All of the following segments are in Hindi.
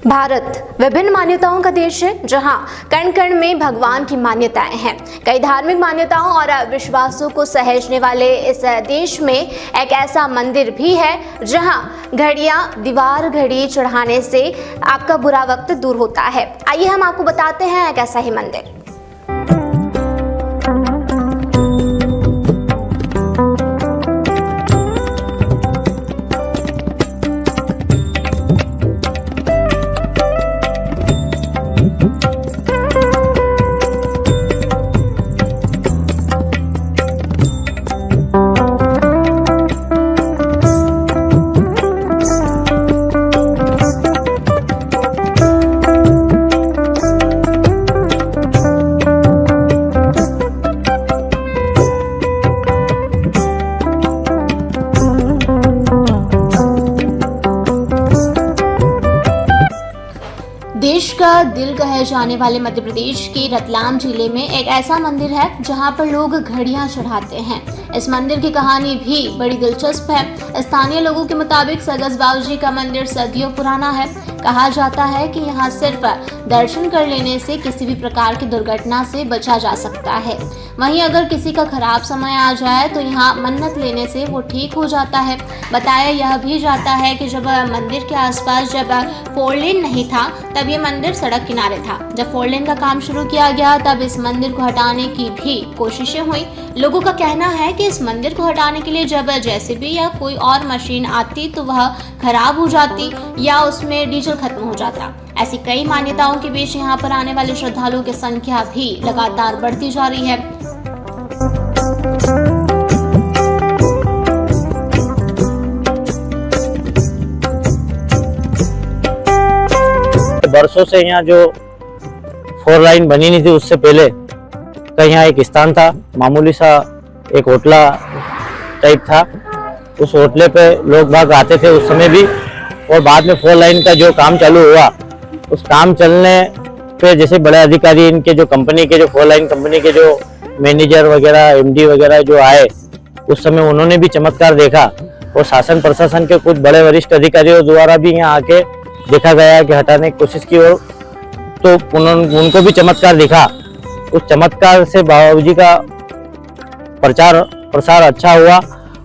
भारत विभिन्न मान्यताओं का देश है, जहां कण कण में भगवान की मान्यताएं हैं। कई धार्मिक मान्यताओं और विश्वासों को सहेजने वाले इस देश में एक ऐसा मंदिर भी है जहां घड़ियां दीवार घड़ी चढ़ाने से आपका बुरा वक्त दूर होता है। आइए हम आपको बताते हैं एक ऐसा ही मंदिर। देश का दिल कहे जाने वाले मध्य प्रदेश के रतलाम जिले में एक ऐसा मंदिर है जहां पर लोग घड़ियां चढ़ाते हैं। इस मंदिर की कहानी भी बड़ी दिलचस्प है। स्थानीय लोगों के मुताबिक सगस बाबूजी का मंदिर सदियों पुराना है। कहा जाता है कि यहां सिर्फ दर्शन कर लेने से किसी भी प्रकार की दुर्घटना से बचा जा सकता है। वहीं अगर किसी का खराब समय आ जाए तो यहाँ मन्नत लेने से वो ठीक हो जाता है। बताया यह भी जाता है कि जब मंदिर के आसपास जब 4 लेन नहीं था तब ये मंदिर सड़क किनारे था। जब 4 लेन का काम शुरू किया गया तब इस मंदिर को हटाने की भी कोशिशें हुई। लोगों का कहना है कि इस मंदिर को हटाने के लिए जब जेसीबी या कोई और मशीन आती तो वह खराब हो जाती या उसमें डीजल खत्म हो जाता। ऐसी कई मान्यताओं के बीच यहाँ पर आने वाले श्रद्धालुओं की संख्या भी लगातार बढ़ती जा रही है। बरसों से यहाँ जो 4 लाइन बनी नहीं थी उससे पहले का यहाँ एक स्थान था, मामूली सा एक होटला टाइप था। उस होटले पे लोग बाग आते थे उस समय भी, और बाद में 4 लाइन का जो काम चालू हुआ उस काम चलने पे जैसे बड़े अधिकारी इनके जो कंपनी के जो 4 लाइन कंपनी के जो मैनेजर वगैरह एमडी वगैरह जो आए उस समय उन्होंने भी चमत्कार देखा, और शासन प्रशासन के कुछ बड़े वरिष्ठ अधिकारियों द्वारा भी यहाँ आके देखा गया कि हटाने की कोशिश की, और तो उनको भी चमत्कार दिखा। उस चमत्कार से बाबूजी का प्रचार प्रसार अच्छा हुआ।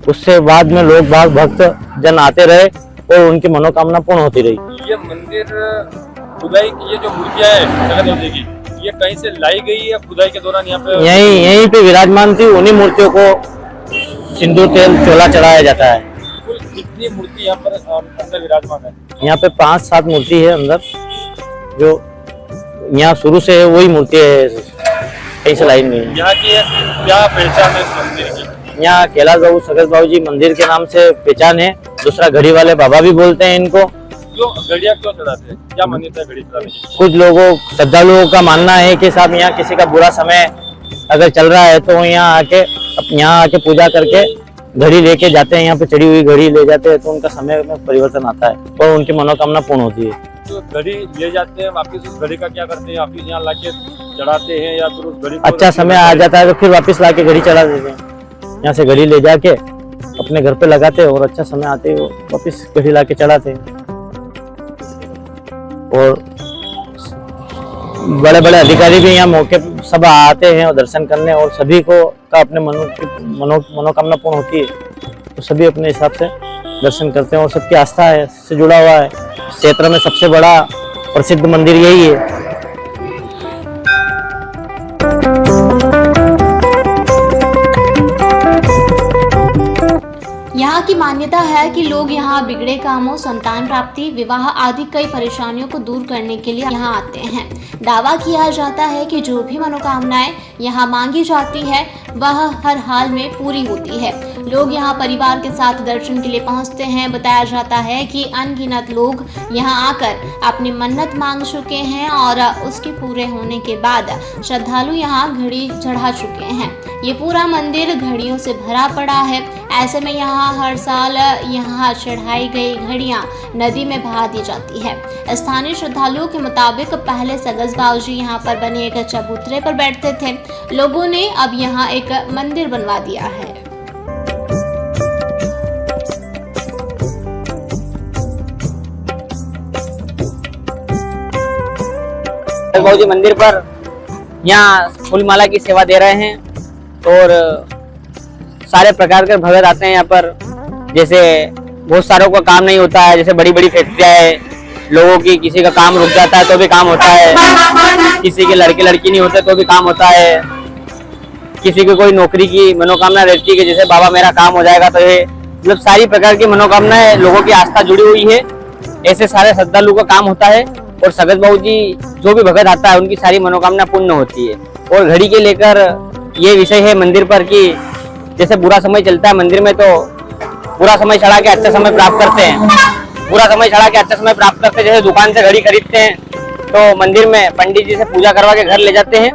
उससे बाद में लोग बाग भक्त जन आते रहे और उनकी मनोकामना पूर्ण होती रही। ये मंदिर खुदाई की ये जो मूर्तियां है जगत देवी की, ये कहीं से लाई गई है खुदाई के दौरान? यहाँ पे यहीं पे विराजमान थी। उन्हीं मूर्तियों को सिंदूर तेल चोला चढ़ाया जाता है। कुल कितनी मूर्ति यहाँ पर अंदर विराजमान है? यहाँ पे 5-7 मूर्ति है अंदर, जो यहाँ शुरू से है वही मूर्ति है, कहीं से लाइन में। यहाँ की क्या पहचान है इस मंदिर की? यहाँ कैलाश बाबू सगस बाबूजी मंदिर के नाम से पहचान है। दूसरा घड़ी वाले बाबा भी बोलते हैं इनको। क्यों घड़ियाँ क्यों चढ़ाते हैं? क्या मान्यता है घड़ी चढ़ाने की? कुछ लोगों श्रद्धालुओं का मानना है कि साहब यहाँ किसी का बुरा समय अगर चल रहा है तो यहाँ आके पूजा करके घड़ी लेके जाते हैं। यहाँ पे चढ़ी हुई घड़ी ले जाते हैं तो उनका समय में परिवर्तन आता है और उनकी मनोकामना पूर्ण होती है। तो घड़ी ले जाते हैं, वापिस उस घड़ी का क्या करते हैं? वापिस यहाँ लाके चढ़ाते हैं या फिर उस घड़ी को अच्छा समय आ जाता है तो फिर वापस लाके घड़ी चढ़ा देते हैं। यहाँ से घड़ी ले जाके अपने घर पे लगाते हैं और अच्छा समय आते ही वापस घड़ी लाके चढ़ाते हैं। और बड़े बड़े अधिकारी भी यहाँ मौके सब आते हैं और दर्शन करने, और सभी को का अपने मनोकामना पूर्ण होती है तो सभी अपने हिसाब से दर्शन करते हैं और सबकी आस्था है से जुड़ा हुआ है। क्षेत्र में सबसे बड़ा प्रसिद्ध मंदिर यही है। यहाँ की मान्यता है कि लोग यहाँ बिगड़े कामों, संतान प्राप्ति, विवाह आदि कई परेशानियों को दूर करने के लिए यहाँ आते हैं। दावा किया जाता है कि जो भी मनोकामनाएं यहाँ मांगी जाती है वह हर हाल में पूरी होती है। लोग यहाँ परिवार के साथ दर्शन के लिए पहुँचते हैं। बताया जाता है कि अनगिनत लोग यहाँ आकर अपनी मन्नत मांग चुके हैं और उसके पूरे होने के बाद श्रद्धालु यहाँ घड़ी चढ़ा चुके हैं। ये पूरा मंदिर घड़ियों से भरा पड़ा है। ऐसे में यहाँ हर साल यहाँ चढ़ाई गई घड़ियाँ नदी में बहा दी जाती है। स्थानीय श्रद्धालुओं के मुताबिक पहले सगस बाबूजी यहाँ पर बने एक चबूतरे पर बैठते थे। लोगों ने अब यहाँ एक मंदिर बनवा दिया है। सगज बाबू जी मंदिर पर यहाँ फूल माला की सेवा दे रहे हैं और सारे प्रकार के भगत आते हैं यहाँ पर। जैसे बहुत सारों का काम नहीं होता है, जैसे बड़ी बड़ी फैक्ट्रियाँ है लोगों की, किसी का काम रुक जाता है तो भी काम होता है, किसी के लड़के लड़की नहीं होते तो भी काम होता है, किसी की कोई नौकरी की मनोकामना रहती है कि जैसे बाबा मेरा काम हो जाएगा, तो ये मतलब सारी प्रकार की मनोकामनाएं, लोगों की आस्था जुड़ी हुई है। ऐसे सारे श्रद्धालु का काम होता है और सगज बाबू जी जो भी भगत आता है उनकी सारी मनोकामना पूर्ण होती है। और घड़ी के लेकर ये विषय है मंदिर पर कि जैसे बुरा समय चलता है मंदिर में तो बुरा समय चढ़ा के अच्छा समय प्राप्त करते हैं, बुरा समय चढ़ा के अच्छा समय प्राप्त करते हैं। जैसे दुकान से घड़ी खरीदते हैं तो मंदिर में पंडित जी से पूजा करवा के घर ले जाते हैं,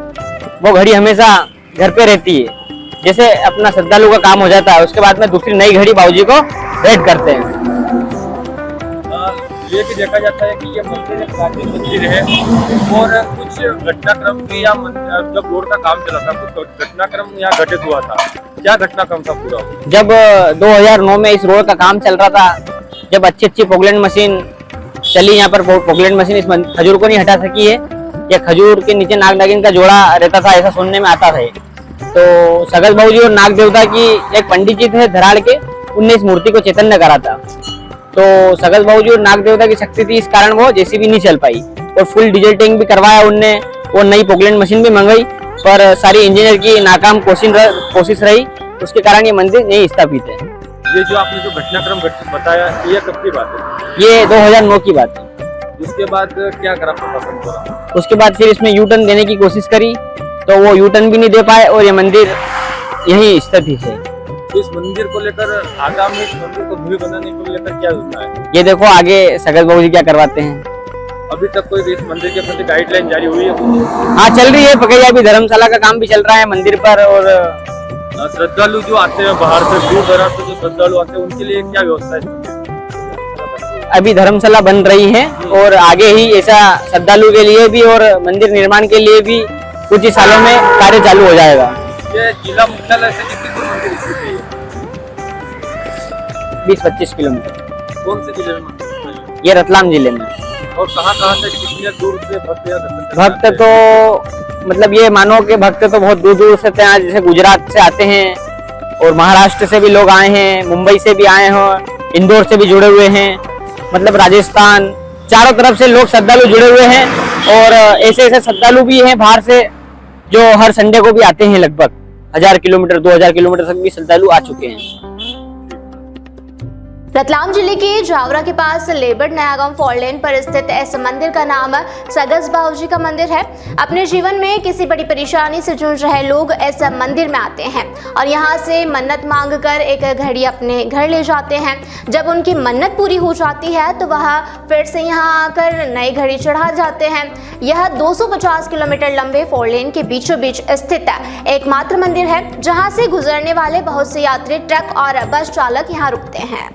वो घड़ी हमेशा घर पे रहती है। जैसे अपना श्रद्धालु का काम हो जाता है उसके बाद में दूसरी नई घड़ी बाबूजी को भेंट करते हैं। ये भी देखा जाता है कि ये मंदिर एक प्राचीन मंदिर है और कुछ घटनाक्रम भी या जब रोड का काम चला था कुछ घटनाक्रम यहाँ घटित हुआ था। क्या घटनाक्रम था पूरा? जब 2009 में इस रोड का काम चल रहा था, जब अच्छी अच्छी पोगलैंड मशीन चली यहाँ पर, पोगलैंड मशीन इस खजूर को नहीं हटा सकी है, या खजूर के नीचे नाग नागिन का जोड़ा रहता था ऐसा सुनने में आता था। तो सगज बाबू जी और नाग देवता की एक पंडित जी थे धराड़ के, उनने इस मूर्ति को चैतन्य करा था। तो सगज बाबू जी और नाग देवता की शक्ति थी, इस कारण वो जेसीबी नहीं चल पाई और फुल डिजिटिंग भी करवाया उनने और नई पोगलैंड मशीन भी मंगाई, पर सारी इंजीनियर की नाकाम कोशिश रही, उसके कारण ये मंदिर नहीं स्थापित है। ये जो आपने जो घटनाक्रम बताया ये कब की बात है? ये 2009 की बात है। उसके बाद क्या करा प्रशासन द्वारा? उसके बाद फिर इसमें यू टर्न देने की कोशिश करी तो वो यू टर्न भी नहीं दे पाए और ये मंदिर यहीं स्थापित है। इस मंदिर को लेकर आगामी इस मंदिर को भव्य बनाने को लेकर क्या योजना है? ये देखो आगे सगज बाबू जी क्या करवाते हैं। अभी तक कोई इस मंदिर के प्रति गाइडलाइन जारी हुई है? हाँ चल रही है, पकैया अभी धर्मशाला का काम भी चल रहा है मंदिर पर। और श्रद्धालु जो आते हैं बाहर से, दूर दराज से जो श्रद्धालु आते हैं उनके लिए क्या व्यवस्था है? अभी धर्मशाला बन रही है और आगे ही ऐसा श्रद्धालु के लिए भी और मंदिर निर्माण के लिए भी कुछ ही सालों में कार्य चालू हो जाएगा। ये जिला मुख्यालय से कितनी दूर मंदिर स्थित है? 20-25 किलोमीटर। कौन से जिले में मंदिर है? ये रतलाम जिले में। और कहाँ से कितनी दूर से भक्त या दर्शन करने भक्त आते हैं? तो मतलब ये मानो के भक्त तो बहुत दूर दूर से हैं, जैसे गुजरात से आते हैं और महाराष्ट्र से भी लोग आए हैं, मुंबई से भी आए हैं, इंदौर से भी जुड़े हुए हैं, मतलब राजस्थान, चारों तरफ से लोग श्रद्धालु जुड़े हुए हैं। और ऐसे ऐसे श्रद्धालु भी हैं बाहर से जो हर संडे को भी आते हैं, लगभग 1000 किलोमीटर 2000 किलोमीटर तक भी श्रद्धालु आ चुके हैं। रतलाम जिले के जावरा के पास लेबर नया गांव 4 लेन पर स्थित इस मंदिर का नाम सगज बाबू जी का मंदिर है। अपने जीवन में किसी बड़ी परेशानी से जूझ रहे लोग इस मंदिर में आते हैं और यहां से मन्नत मांगकर एक घड़ी अपने घर ले जाते हैं। जब उनकी मन्नत पूरी हो जाती है तो वह फिर से यहां आकर नई घड़ी चढ़ा जाते हैं। यह 250 किलोमीटर लंबे 4 लेन के बीचों बीच स्थित एकमात्र मंदिर है जहाँ से गुजरने वाले बहुत से यात्री, ट्रक और बस चालक यहाँ रुकते हैं।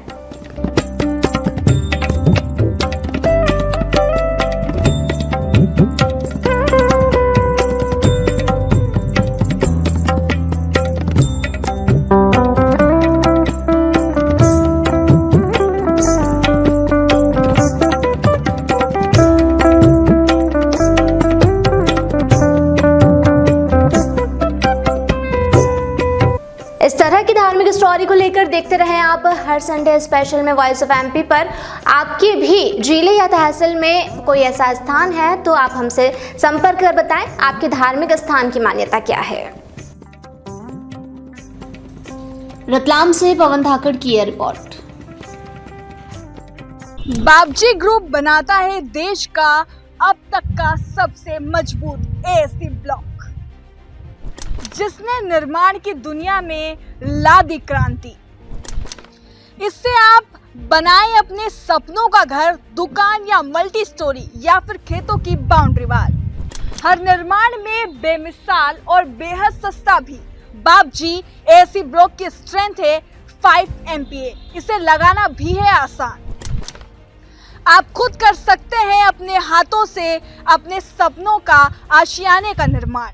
इस तरह की धार्मिक स्टोरी को लेकर देखते रहें आप हर संडे स्पेशल में वॉइस ऑफ एमपी पर। आपके भी जिले या तहसील में कोई ऐसा स्थान है तो आप हमसे संपर्क कर बताएं आपके धार्मिक स्थान की मान्यता क्या है। रतलाम से पवन धाकड़ की यह रिपोर्ट। बाबजी ग्रुप बनाता है देश का अब तक का सबसे मजबूत एसी ब्लॉक, जिसने निर्माण की दुनिया में ला दी क्रांति। इससे आप बनाएं अपने सपनों का घर, दुकान या मल्टी स्टोरी या फिर खेतों की बाउंड्री वाल। हर निर्माण में बेमिसाल और बेहद सस्ता भी बाबजी एसी ब्लॉक की स्ट्रेंथ है 5 MPa। इसे लगाना भी है आसान। आप खुद कर सकते हैं अपने हाथों से अपने सपनों का आशियाने का निर्माण।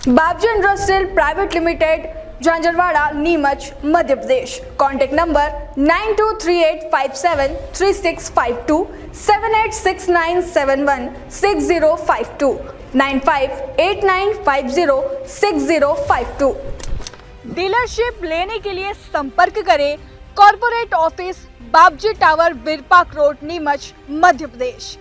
Babji industrial private limited Jhanjharwada, Neemuch, Madhya Pradesh. Contact number 9238573652, 7869716052, 9589506052। Dealership लेने के लिए संपर्क करें corporate office, Babji tower, Birpak road, Neemuch, Madhya प्रदेश।